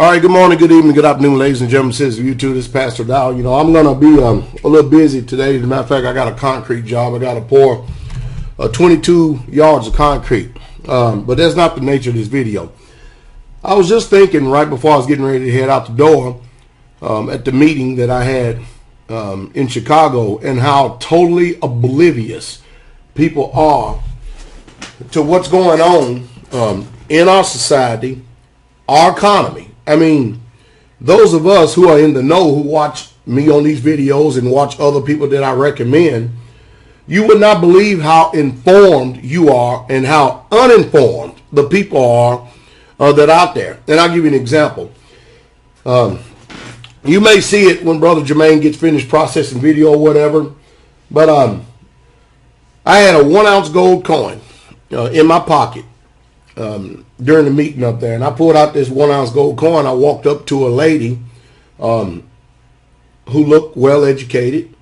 All right, good morning, good evening, good afternoon, ladies and gentlemen. Since you too, this is Pastor Dow. I'm going to be a little busy today. As a matter of fact, I got a concrete job. I got to pour 22 yards of concrete. But that's not the nature of this video. I was just thinking right before I was getting ready to head out the door at the meeting that I had in Chicago, and how totally oblivious people are to what's going on in our society, our economy. I mean, those of us who are in the know, who watch me on these videos and watch other people that I recommend, you would not believe how informed you are and how uninformed the people are that are out there. And I'll give you an example. You may see it when Brother Jermaine gets finished processing video or whatever, but I had a 1 ounce gold coin in my pocket during the meeting up there, and I pulled out this 1 ounce gold coin. I walked up to a lady who looked well educated,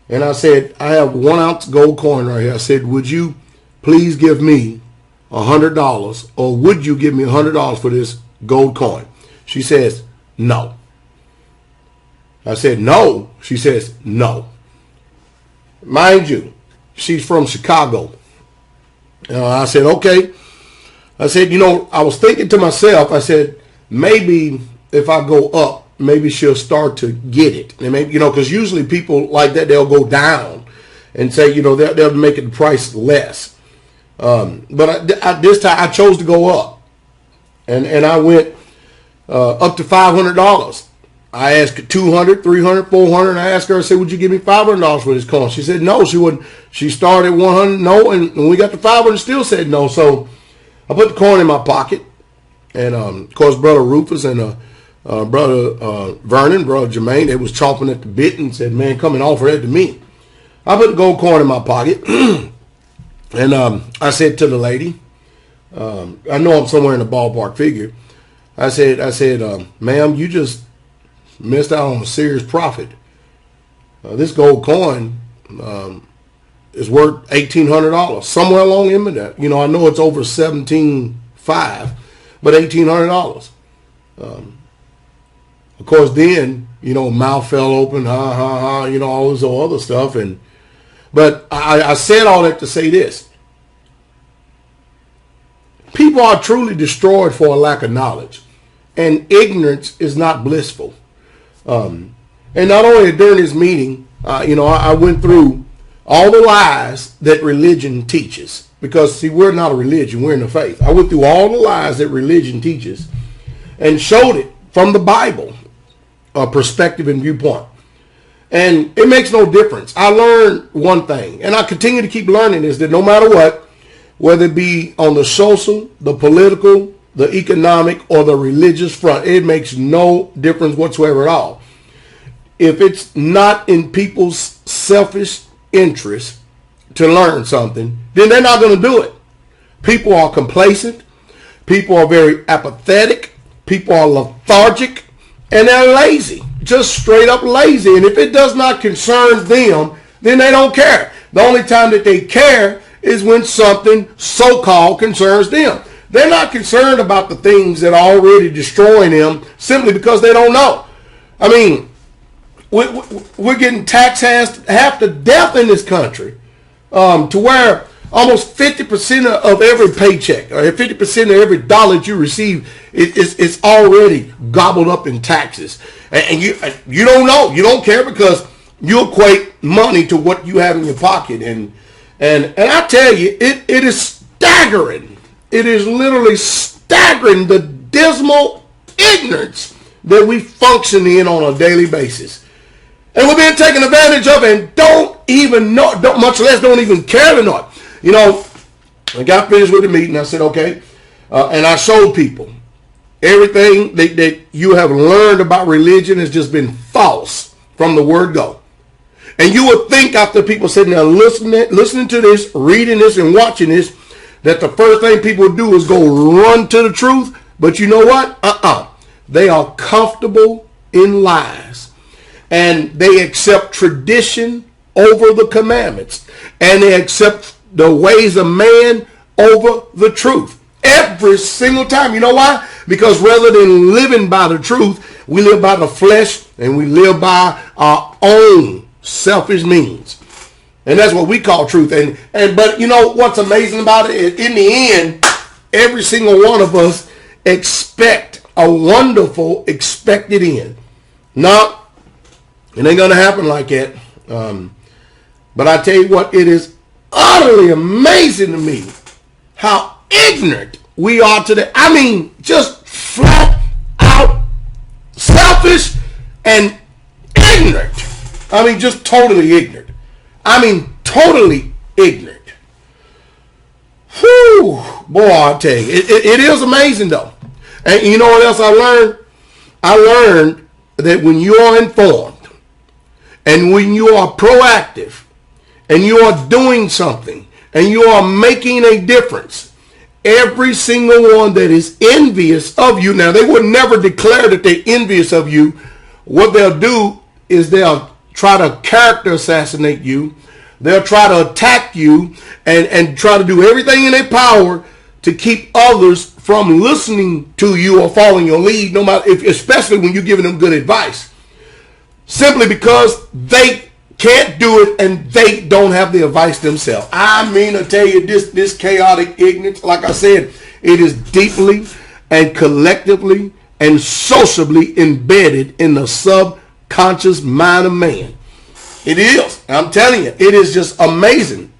and I said, I have 1 ounce gold coin right here. I said, would you please give me $100, or would you give me $100 for this gold coin? She says, no. I said, no. She says, no. Mind you, she's from Chicago. I said, okay. I said, I was thinking to myself, I said, maybe if I go up, maybe she'll start to get it. And maybe, because usually people like that, they'll go down and say, they'll make the price less. But this time I chose to go up. And I went up to $500. I asked $200, $300, $400. I asked her, I said, would you give me $500 for this coin? She said, no, she wouldn't. She started at $100, no, and when we got to $500, still said no. So I put the coin in my pocket, and of course, Brother Rufus and Brother Vernon, Brother Jermaine, they was chomping at the bit and said, man, come and offer that to me. I put the gold coin in my pocket, and I said to the lady, I know I'm somewhere in the ballpark figure. I said, ma'am, you just missed out on a serious profit. This gold coin is worth $1,800, somewhere along in that. I know it's over $17,500, but $1,800. Of course, then mouth fell open, all this other stuff, but I said all that to say this: people are truly destroyed for a lack of knowledge, and ignorance is not blissful. And not only during this meeting, I went through all the lies that religion teaches. Because, see, we're not a religion, we're in the faith. I went through all the lies that religion teaches and showed it from the Bible perspective and viewpoint. And it makes no difference. I learned one thing, and I continue to keep learning, is that no matter what, whether it be on the social, the political, the economic, or the religious front, it makes no difference whatsoever at all. If it's not in people's selfish interest to learn something, then they're not going to do it. People are complacent. People are very apathetic. People are lethargic. And they're lazy. Just straight up lazy. And if it does not concern them, then they don't care. The only time that they care is when something so-called concerns them. They're not concerned about the things that are already destroying them simply because they don't know. I mean, we're getting taxed half to death in this country, to where almost 50% of every paycheck, or 50% of every dollar that you receive is already gobbled up in taxes. And you don't know. You don't care because you equate money to what you have in your pocket. And I tell you, it is staggering. It is literally staggering, the dismal ignorance that we function in on a daily basis. And we're being taken advantage of and don't even know, much less don't even care to know it. I got finished with the meeting. I said, okay. And I showed people everything that you have learned about religion has just been false from the word go. And you would think, after people sitting there listening to this, reading this, and watching this, that the first thing people do is go run to the truth. But you know what? They are comfortable in lies. And they accept tradition over the commandments. And they accept the ways of man over the truth. Every single time. You know why? Because rather than living by the truth, we live by the flesh and we live by our own selfish means. And that's what we call truth. But you know what's amazing about it? In the end, every single one of us expect a wonderful expected end. No, it ain't going to happen like that. But I tell you what, it is utterly amazing to me how ignorant we are today. I mean, just flat out selfish and ignorant. I mean, just totally ignorant. I mean, totally ignorant. Whew, boy, I tell you, it is amazing though. And you know what else I learned? I learned that when you are informed and when you are proactive and you are doing something and you are making a difference, every single one that is envious of you, now they would never declare that they're envious of you. What they'll do is they'll try to character assassinate you. They'll try to attack you and try to do everything in their power to keep others from listening to you or following your lead, no matter especially when you're giving them good advice. Simply because they can't do it and they don't have the advice themselves. I mean, I tell you, this chaotic ignorance, like I said, it is deeply and collectively and sociably embedded in the subconscious mind of man. It is. I'm telling you, it is just amazing.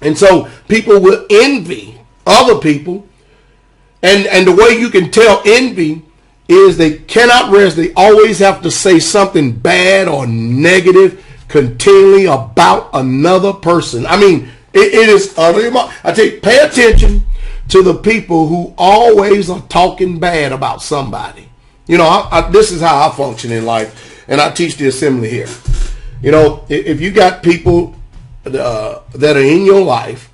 And so people will envy other people. And the way you can tell envy is they cannot rest. They always have to say something bad or negative continually about another person. I mean, it is utterly. I tell you, pay attention to the people who always are talking bad about somebody. You know, this is how I function in life, and I teach the assembly here. You know, if you got people that are in your life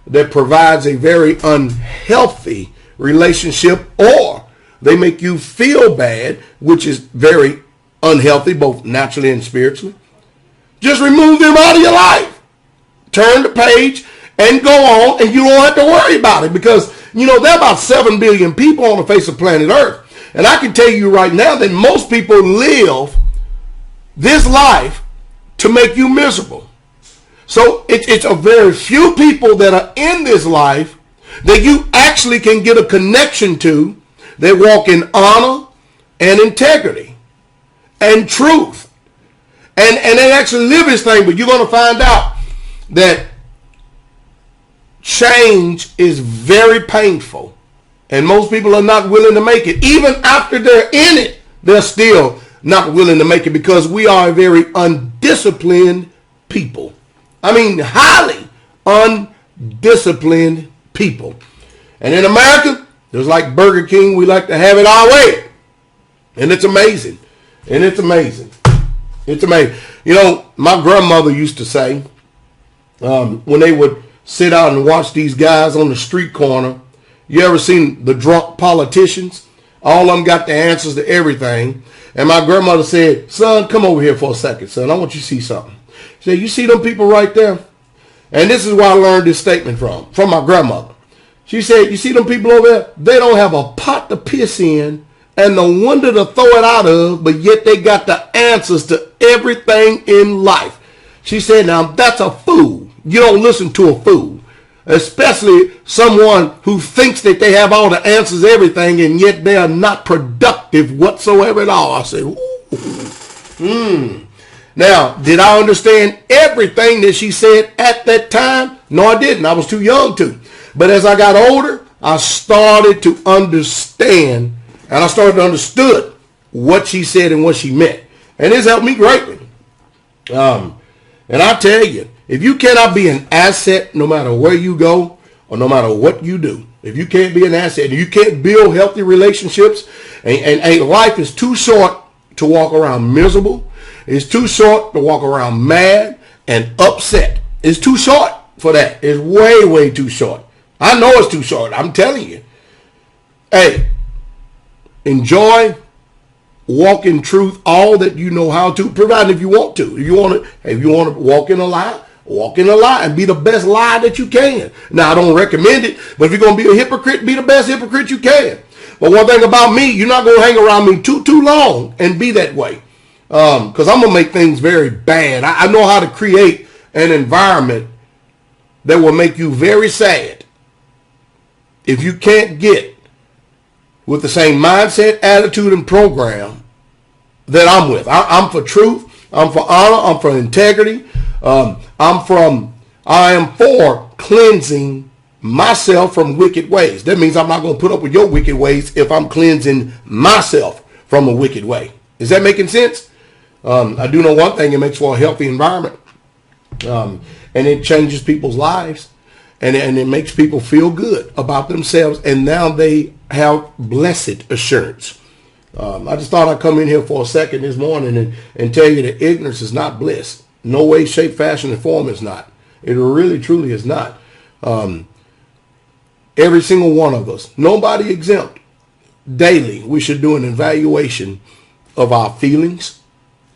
that provides a very unhealthy relationship, or they make you feel bad, which is very unhealthy, both naturally and spiritually, just remove them out of your life. Turn the page and go on, and you don't have to worry about it, because, you know, there are about 7 billion people on the face of planet Earth. And I can tell you right now that most people live this life to make you miserable. So it's a very few people that are in this life that you actually can get a connection to, that walk in honor and integrity and truth. And they actually live this thing, but you're going to find out that change is very painful. And most people are not willing to make it. Even after they're in it, they're still not willing to make it, because we are a very undisciplined people. I mean, highly undisciplined people. And in America, just like Burger King, we like to have it our way. And it's amazing. And it's amazing. It's amazing. You know, my grandmother used to say, when they would sit out and watch these guys on the street corner, you ever seen the drunk politicians? All of them got the answers to everything. And my grandmother said, son, come over here for a second, son. I want you to see something. She said, you see them people right there? And this is where I learned this statement from my grandmother. She said, you see them people over there? They don't have a pot to piss in and the window to throw it out of, but yet they got the answers to everything in life. She said, now that's a fool. You don't listen to a fool, especially someone who thinks that they have all the answers to everything, and yet they are not productive whatsoever at all. I said, ooh. Now, did I understand everything that she said at that time? No, I didn't. I was too young to. But as I got older, I started to understand, and I started to understood what she said and what she meant. And it's helped me greatly. And I tell you, if you cannot be an asset no matter where you go or no matter what you do, if you can't be an asset and you can't build healthy relationships, and life is too short to walk around miserable, it's too short to walk around mad and upset. It's too short for that. It's way, way too short. I know it's too short. I'm telling you. Hey, enjoy, walk in truth, all that you know how to, provided if you want to. If you want to walk in a lie, Walk in the lie and be the best lie that you can. Now, I don't recommend it, but if you're going to be a hypocrite, be the best hypocrite you can. But one thing about me, you're not going to hang around me too long and be that way. Because I'm going to make things very bad. I know how to create an environment that will make you very sad if you can't get with the same mindset, attitude, and program that I'm with. I'm for truth. I'm for honor. I'm for integrity. I am for cleansing myself from wicked ways. That means I'm not going to put up with your wicked ways if I'm cleansing myself from a wicked way. Is that making sense? I do know one thing. It makes for a healthy environment. And it changes people's lives. And it makes people feel good about themselves. And now they have blessed assurance. I just thought I'd come in here for a second this morning and tell you that ignorance is not bliss. No way, shape, fashion, and form is not. It really, truly is not. Every single one of us, nobody exempt. Daily, we should do an evaluation of our feelings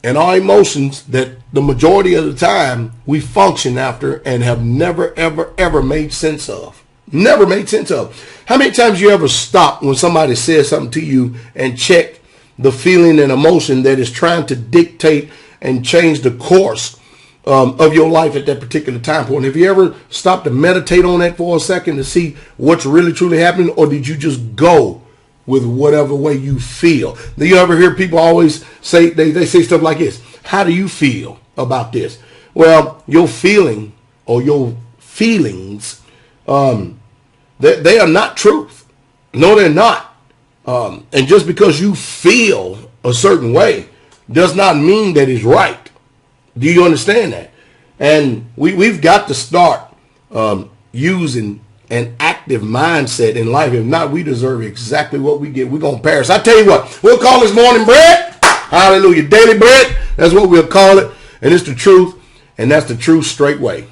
and our emotions that the majority of the time we function after and have never, ever, ever made sense of. Never made sense of. How many times you ever stop when somebody says something to you and check the feeling and emotion that is trying to dictate and change the course of your life at that particular time point? Have you ever stopped to meditate on that for a second to see what's really truly happening, or did you just go with whatever way you feel? Do you ever hear people always say, they say stuff like this: how do you feel about this? Well, your feeling or your feelings, they are not truth. No, they're not. And just because you feel a certain way does not mean that it's right. Do you understand that? And we've got to start using an active mindset in life. If not, we deserve exactly what we get. We're going to perish. I tell you what, we'll call this morning bread. Hallelujah. Daily bread. That's what we'll call it. And it's the truth. And that's the true straight way.